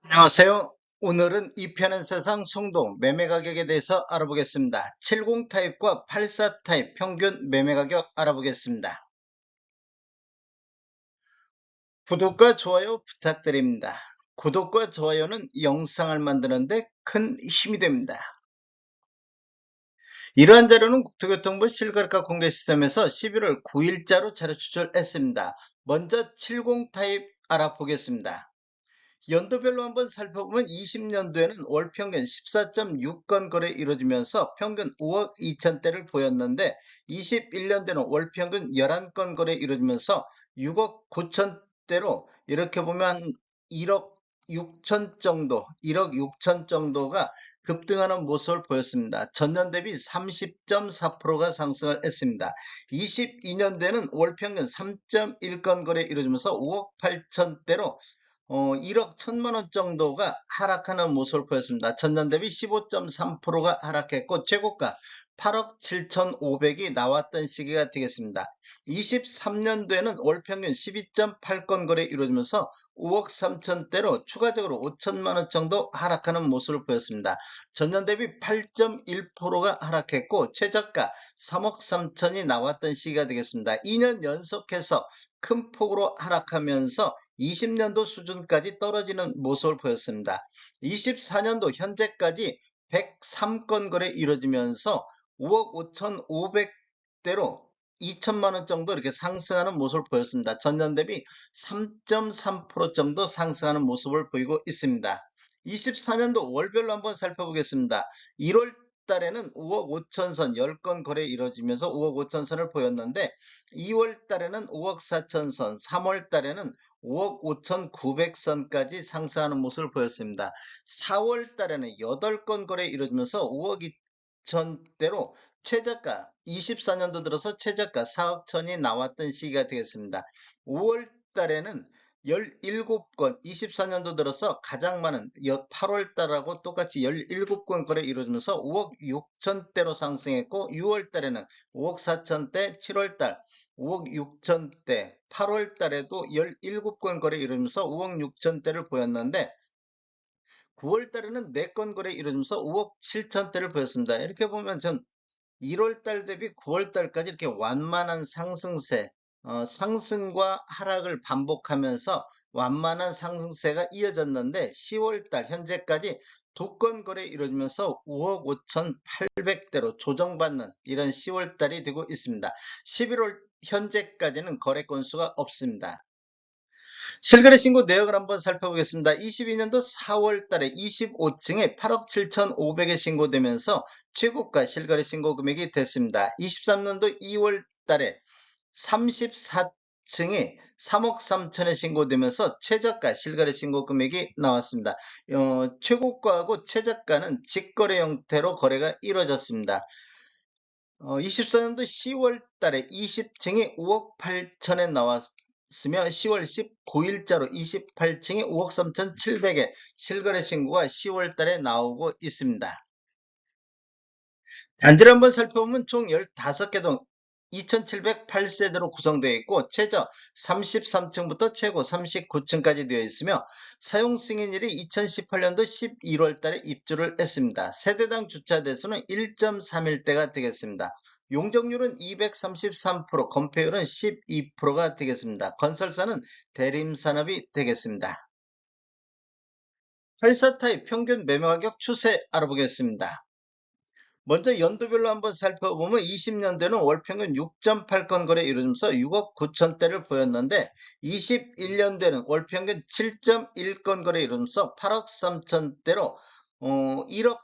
안녕하세요. 오늘은 이 편한 세상 송도 매매 가격에 대해서 알아보겠습니다. 70 타입과 84 타입 평균 매매 가격 알아보겠습니다. 구독과 좋아요 부탁드립니다. 구독과 좋아요는 영상을 만드는데 큰 힘이 됩니다. 이러한 자료는 국토교통부 실거래가 공개 시스템에서 11월 9일자로 자료 추출했습니다. 먼저 70 타입 알아보겠습니다. 연도별로 한번 살펴보면 20년도에는 월 평균 14.6건 거래 이루어지면서 평균 5억 2천대를 보였는데 21년도에는 월 평균 11건 거래 이루어지면서 6억 9천대로 이렇게 보면 1억 6천 정도, 1억 6천 정도가 급등하는 모습을 보였습니다. 전년 대비 30.4%가 상승을 했습니다. 22년도에는 월 평균 3.1건 거래 이루어지면서 5억 8천대로 1억 1천만 원 정도가 하락하는 모습을 보였습니다. 전년 대비 15.3%가 하락했고 최고가 8억 7천5백이 나왔던 시기가 되겠습니다. 23년도에는 월 평균 12.8건 거래 이루어지면서 5억 3천대로 추가적으로 5천만 원 정도 하락하는 모습을 보였습니다. 전년 대비 8.1%가 하락했고 최저가 3억 3천이 나왔던 시기가 되겠습니다. 2년 연속해서 큰 폭으로 하락하면서 20년도 수준까지 떨어지는 모습을 보였습니다. 24년도 현재까지 103건 거래 이루어지면서 5억 5천5백대로 2천만 원 정도 이렇게 상승하는 모습을 보였습니다. 전년 대비 3.3% 정도 상승하는 모습을 보이고 있습니다. 24년도 월별로 한번 살펴보겠습니다. 1월 달에는 5억 5천선 10건 거래 이루어지면서 5억 5천선을 보였는데 2월 달에는 5억 4천선, 3월 달에는 5억 5천9백선까지 상승하는 모습을 보였습니다. 4월 달에는 8건 거래 이루어지면서 5억 2천대로 최저가 24년도 들어서 최저가 4억 천이 나왔던 시기가 되겠습니다. 5월 달에는 17건, 24년도 들어서 가장 많은 8월 달하고 똑같이 17건 거래 이루어지면서 5억 6천대로 상승했고 6월 달에는 5억 4천대, 7월 달 5억 6천대, 8월 달에도 17건 거래 이루면서 5억 6천대를 보였는데 9월 달에는 4건 거래 이루면서 5억 7천대를 보였습니다. 이렇게 보면 전 1월 달 대비 9월 달까지 이렇게 완만한 상승세, 상승과 하락을 반복하면서 완만한 상승세가 이어졌는데 10월 달 현재까지 2건 거래 이루어지면서 5억 5천8백대로 조정받는 이런 10월 달이 되고 있습니다. 11월 현재까지는 거래 건수가 없습니다. 실거래 신고 내역을 한번 살펴보겠습니다. 22년도 4월 달에 25층에 8억 7천5백에 신고되면서 최고가 실거래 신고 금액이 됐습니다. 23년도 2월 달에 34층에 3억 3천에 신고되면서 최저가 실거래 신고 금액이 나왔습니다. 최고가하고 최저가는 직거래 형태로 거래가 이루어졌습니다. 24년도 10월 달에 20층이 5억 8천에 나왔으며 10월 19일자로 28층이 5억 3천7백에 실거래 신고가 10월 달에 나오고 있습니다. 단지를 한번 살펴보면 총 15개 동 2708세대로 구성되어 있고 최저 33층부터 최고 39층까지 되어 있으며 사용 승인일이 2018년도 11월 달에 입주를 했습니다. 세대당 주차 대수는 1.31대가 되겠습니다. 용적률은 233%, 건폐율은 12%가 되겠습니다. 건설사는 대림산업이 되겠습니다. 84타입 평균 매매가격 추세 알아보겠습니다. 먼저 연도별로 한번 살펴보면 20년대는 월평균 6.8건 거래 이루면서 6억 9천대를 보였는데 21년대는 월평균 7.1건 거래 이루면서 8억 3천대로 1억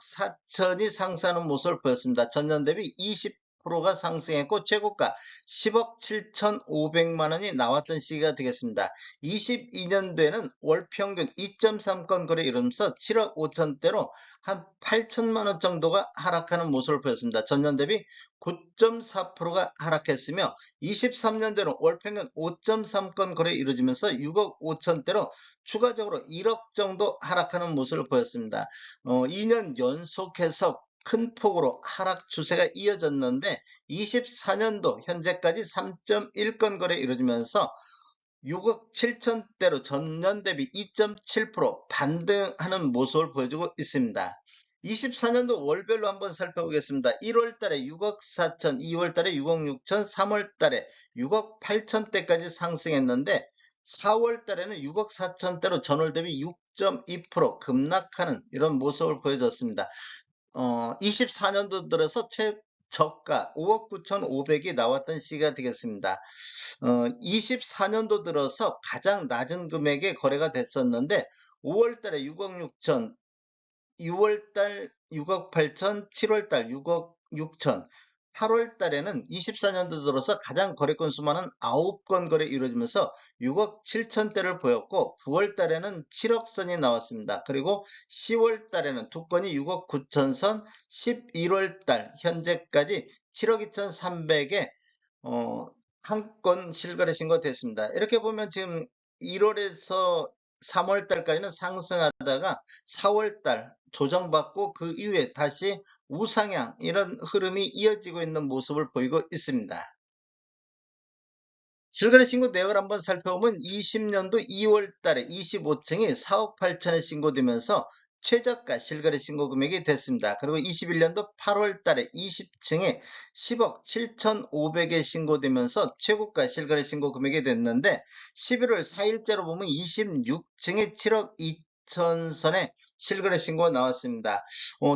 4천이 상승하는 모습을 보였습니다. 전년 대비 20%가 상승했고 최고가 10억 7천5백만 원이 나왔던 시기가 되겠습니다. 22년도에는 월평균 2.3건 거래 이루면서 7억 5천대로 한 8천만 원 정도가 하락하는 모습을 보였습니다. 전년 대비 9.4%가 하락했으며 23년대로 월평균 5.3건 거래 이루어지면서 6억 5천대로 추가적으로 1억 정도 하락하는 모습을 보였습니다. 2년 연속해서 큰 폭으로 하락 추세가 이어졌는데 24년도 현재까지 3.1건 거래 이루어지면서 6억 7천대로 전년 대비 2.7% 반등하는 모습을 보여주고 있습니다. 24년도 월별로 한번 살펴보겠습니다. 1월 달에 6억 4천, 2월 달에 6억 6천, 3월 달에 6억 8천대까지 상승했는데 4월 달에는 6억 4천대로 전월 대비 6.2% 급락하는 이런 모습을 보여줬습니다. 24년도 들어서 최저가 5억 9천5백이 나왔던 시기가 되겠습니다. 24년도 들어서 가장 낮은 금액의 거래가 됐었는데 5월 달에 6억 6천, 6월 달 6억 8천, 7월 달 6억 6천, 8월 달에는 24년도 들어서 가장 거래 건수 많은 9건 거래 이루어지면서 6억 7천대를 보였고 9월 달에는 7억 선이 나왔습니다. 그리고 10월 달에는 두 건이 6억 9천 선, 11월 달 현재까지 7억 2천3백에 한 건 실거래 신고됐습니다. 이렇게 보면 지금 1월에서 3월 달까지는 상승하다가 4월 달 조정받고 그 이후에 다시 우상향 이런 흐름이 이어지고 있는 모습을 보이고 있습니다. 실거래 신고 내역을 한번 살펴보면 20년도 2월 달에 25층이 4억 8천에 신고되면서 최저가 실거래 신고 금액이 됐습니다. 그리고 21년도 8월 달에 20층에 10억 7천5백에 신고되면서 최고가 실거래 신고 금액이 됐는데 11월 4일자로 보면 26층에 7억 2천선에 실거래 신고가 나왔습니다.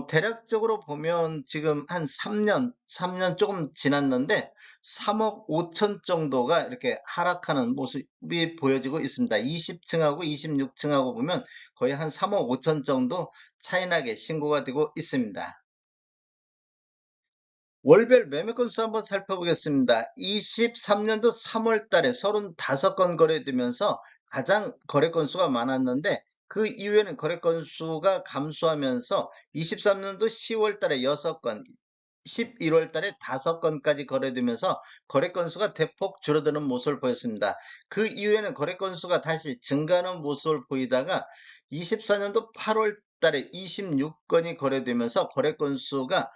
대략적으로 보면 지금 한 3년 조금 지났는데 3억 5천 정도가 이렇게 하락하는 모습이 보여지고 있습니다. 20층하고 26층하고 보면 거의 한 3억 5천 정도 차이나게 신고가 되고 있습니다. 월별 매매 건수 한번 살펴보겠습니다. 23년도 3월 달에 35건 거래되면서 가장 거래 건수가 많았는데 그 이후에는 거래 건수가 감소하면서 23년도 10월 달에 6건, 11월 달에 5건까지 거래되면서 거래 건수가 대폭 줄어드는 모습을 보였습니다. 그 이후에는 거래 건수가 다시 증가하는 모습을 보이다가 24년도 8월 달에 26건이 거래되면서 거래 건수가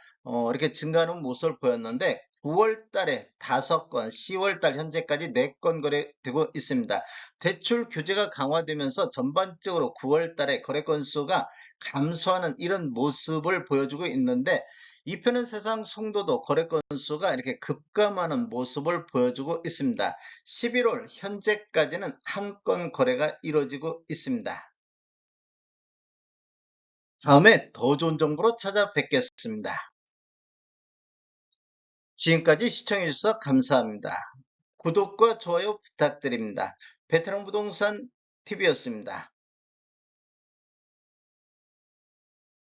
이렇게 증가하는 모습을 보였는데 9월 달에 5건, 10월 달 현재까지 4건 거래되고 있습니다. 대출 규제가 강화되면서 전반적으로 9월 달에 거래 건수가 감소하는 이런 모습을 보여주고 있는데 이편은 세상 송도도 거래 건수가 이렇게 급감하는 모습을 보여주고 있습니다. 11월 현재까지는 한 건 거래가 이루어지고 있습니다. 다음에 더 좋은 정보로 찾아뵙겠습니다. 지금까지 시청해주셔서 감사합니다. 구독과 좋아요 부탁드립니다. 베테랑 부동산 TV였습니다.